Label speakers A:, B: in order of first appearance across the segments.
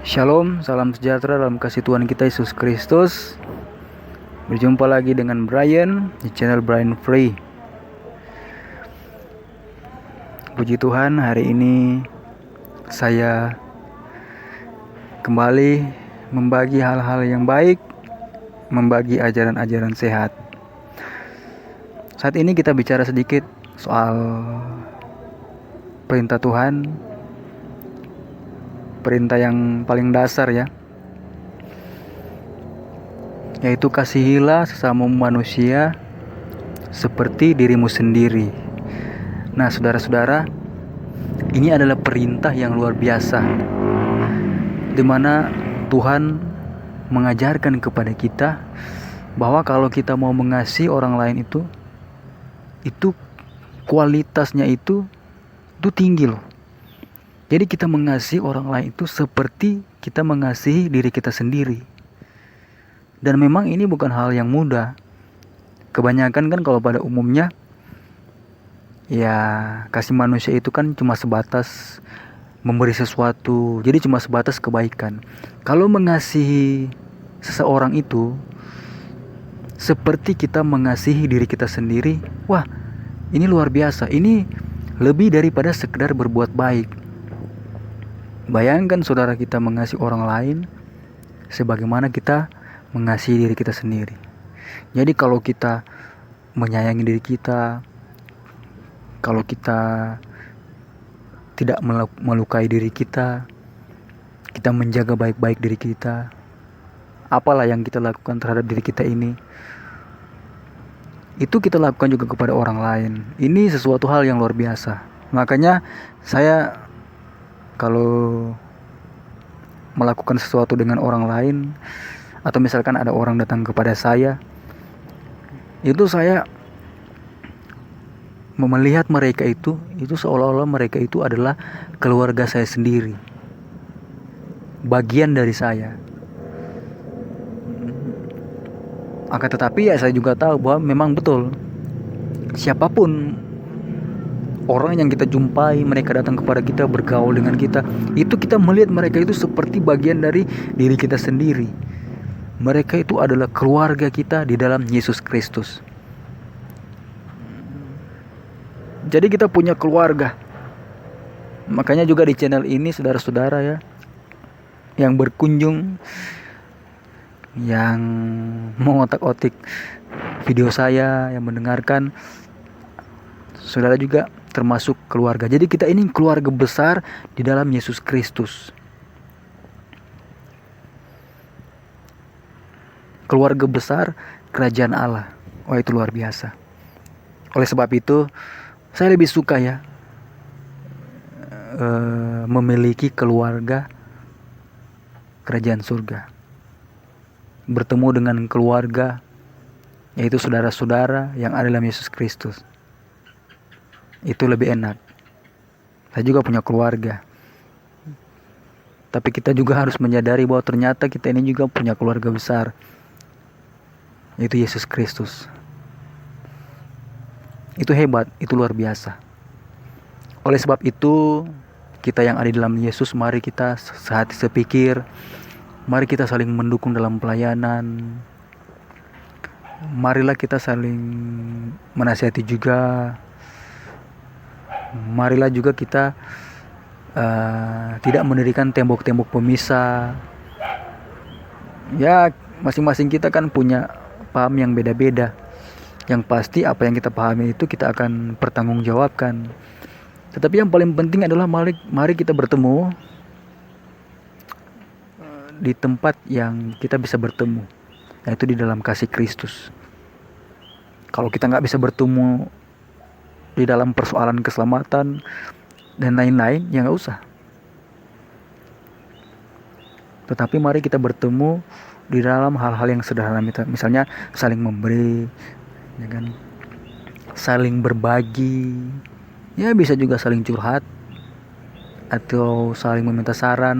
A: Shalom, salam sejahtera dalam kasih Tuhan kita Yesus Kristus. Berjumpa lagi dengan Brian di channel Brian Free. Puji Tuhan, hari ini saya kembali membagi hal-hal yang baik, membagi ajaran-ajaran sehat. Saat ini kita bicara sedikit soal perintah Tuhan, perintah yang paling dasar ya, yaitu kasihilah sesama manusia seperti dirimu sendiri. Nah saudara-saudara, ini adalah perintah yang luar biasa, di mana Tuhan mengajarkan kepada kita bahwa kalau kita mau mengasihi orang lain itu kualitasnya itu tinggi loh. Jadi kita mengasihi orang lain itu seperti kita mengasihi diri kita sendiri. Dan memang ini bukan hal yang mudah. Kebanyakan kan kalau pada umumnya ya kasih manusia itu kan cuma sebatas memberi sesuatu. Jadi cuma sebatas kebaikan. Kalau mengasihi seseorang itu seperti kita mengasihi diri kita sendiri, wah ini luar biasa. Ini lebih daripada sekedar berbuat baik. Bayangkan saudara, kita mengasihi orang lain sebagaimana kita mengasihi diri kita sendiri. Jadi kalau kita menyayangi diri kita, kalau kita tidak melukai diri kita, kita menjaga baik-baik diri kita, apalah yang kita lakukan terhadap diri kita ini, itu kita lakukan juga kepada orang lain. Ini sesuatu hal yang luar biasa. Makanya saya kalau melakukan sesuatu dengan orang lain, atau misalkan ada orang datang kepada saya, itu saya melihat mereka itu seolah-olah mereka itu adalah keluarga saya sendiri, bagian dari saya. Akan tetapi ya saya juga tahu bahwa memang betul, siapapun orang yang kita jumpai, mereka datang kepada kita, bergaul dengan kita, itu kita melihat mereka itu seperti bagian dari diri kita sendiri. Mereka itu adalah keluarga kita di dalam Yesus Kristus. Jadi kita punya keluarga. Makanya juga di channel ini saudara-saudara ya, yang berkunjung, yang mengotak-otik video saya, yang mendengarkan, saudara juga termasuk keluarga. Jadi kita ini keluarga besar di dalam Yesus Kristus. Keluarga besar kerajaan Allah. Oh, itu luar biasa. Oleh sebab itu saya lebih suka ya memiliki keluarga kerajaan surga. Bertemu dengan keluarga, yaitu saudara-saudara yang ada dalam Yesus Kristus. Itu lebih enak. Saya juga punya keluarga. Tapi kita juga harus menyadari bahwa ternyata kita ini juga punya keluarga besar, yaitu Yesus Kristus. Itu hebat, itu luar biasa. Oleh sebab itu, kita yang ada di dalam Yesus, mari kita sehati sepikir, mari kita saling mendukung dalam pelayanan. Marilah kita saling menasihati juga. Marilah juga kita tidak mendirikan tembok-tembok pemisah. Ya, masing-masing kita kan punya paham yang beda-beda. Yang pasti apa yang kita pahami itu kita akan pertanggungjawabkan. Tetapi yang paling penting adalah mari kita bertemu di tempat yang kita bisa bertemu, yaitu di dalam kasih Kristus. Kalau kita gak bisa bertemu di dalam persoalan keselamatan dan lain-lain, ya gak usah. Tetapi mari kita bertemu di dalam hal-hal yang sederhana, misalnya saling memberi, ya kan? Saling berbagi, ya bisa juga saling curhat atau saling meminta saran.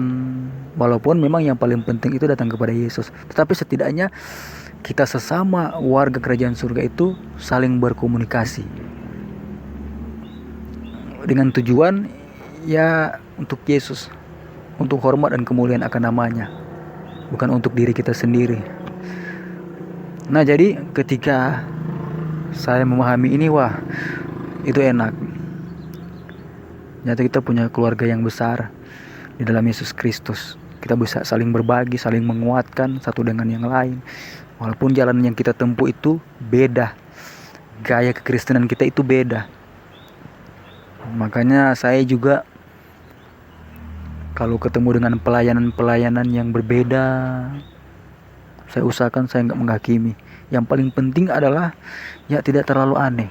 A: Walaupun memang yang paling penting itu datang kepada Yesus, tetapi setidaknya kita sesama warga kerajaan surga itu saling berkomunikasi dengan tujuan ya untuk Yesus. untuk hormat dan kemuliaan akan namanya, bukan untuk diri kita sendiri. Nah, jadi ketika saya memahami ini, wah, itu enak. Nyata kita punya keluarga yang besar di dalam Yesus Kristus. Kita bisa saling berbagi, saling menguatkan satu dengan yang lain. Walaupun jalan yang kita tempuh itu beda, gaya kekristenan kita itu beda. Makanya saya juga kalau ketemu dengan pelayanan-pelayanan yang berbeda, saya usahakan saya nggak menghakimi. Yang paling penting adalah ya tidak terlalu aneh.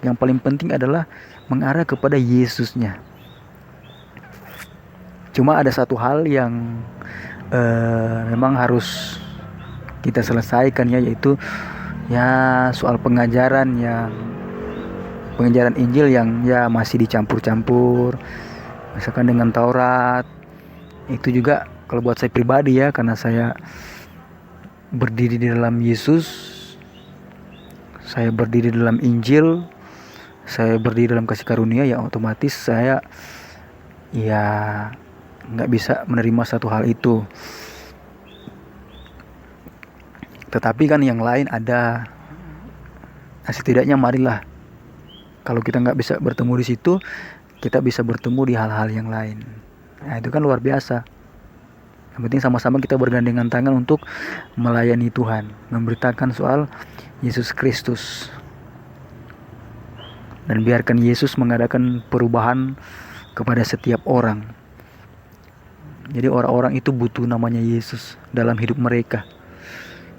A: Yang paling penting adalah mengarah kepada Yesusnya. Cuma ada satu hal yang memang harus kita selesaikan, ya, yaitu ya soal pengajaran Injil yang ya masih dicampur-campur, misalkan dengan Taurat. Itu juga kalau buat saya pribadi, ya, karena saya berdiri di dalam Yesus, saya berdiri di dalam Injil, saya berdiri dalam kasih karunia, ya otomatis saya ya nggak bisa menerima satu hal itu. Tetapi kan yang lain ada. Nah, setidaknya marilah, kalau kita nggak bisa bertemu di situ, kita bisa bertemu di hal-hal yang lain. Nah, itu kan luar biasa. Yang penting sama-sama kita bergandengan tangan untuk melayani Tuhan, memberitakan soal Yesus Kristus. Dan biarkan Yesus mengadakan perubahan kepada setiap orang. Jadi orang-orang itu butuh namanya Yesus dalam hidup mereka.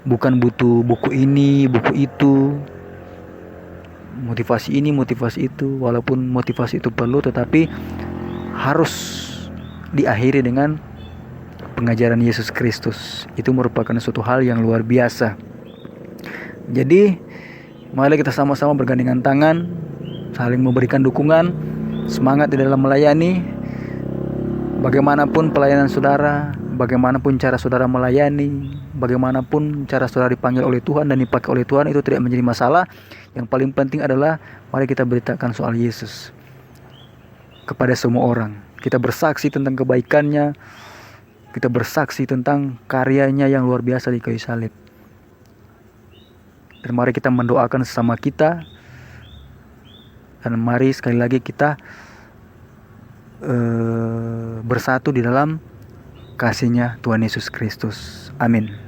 A: Bukan butuh buku ini, buku itu, motivasi ini, motivasi itu. Walaupun motivasi itu perlu, tetapi harus diakhiri dengan pengajaran Yesus Kristus. Itu merupakan suatu hal yang luar biasa. Jadi mari kita sama-sama bergandengan tangan, saling memberikan dukungan, semangat di dalam melayani. Bagaimanapun pelayanan saudara, bagaimanapun cara saudara melayani, bagaimanapun cara saudara dipanggil oleh Tuhan dan dipakai oleh Tuhan, itu tidak menjadi masalah. Yang paling penting adalah mari kita beritakan soal Yesus kepada semua orang. Kita bersaksi tentang kebaikannya, kita bersaksi tentang karyanya yang luar biasa di kayu salib. Dan mari kita mendoakan sesama kita. Dan mari sekali lagi kita bersatu di dalam kasih-Nya Tuhan Yesus Kristus. Amin.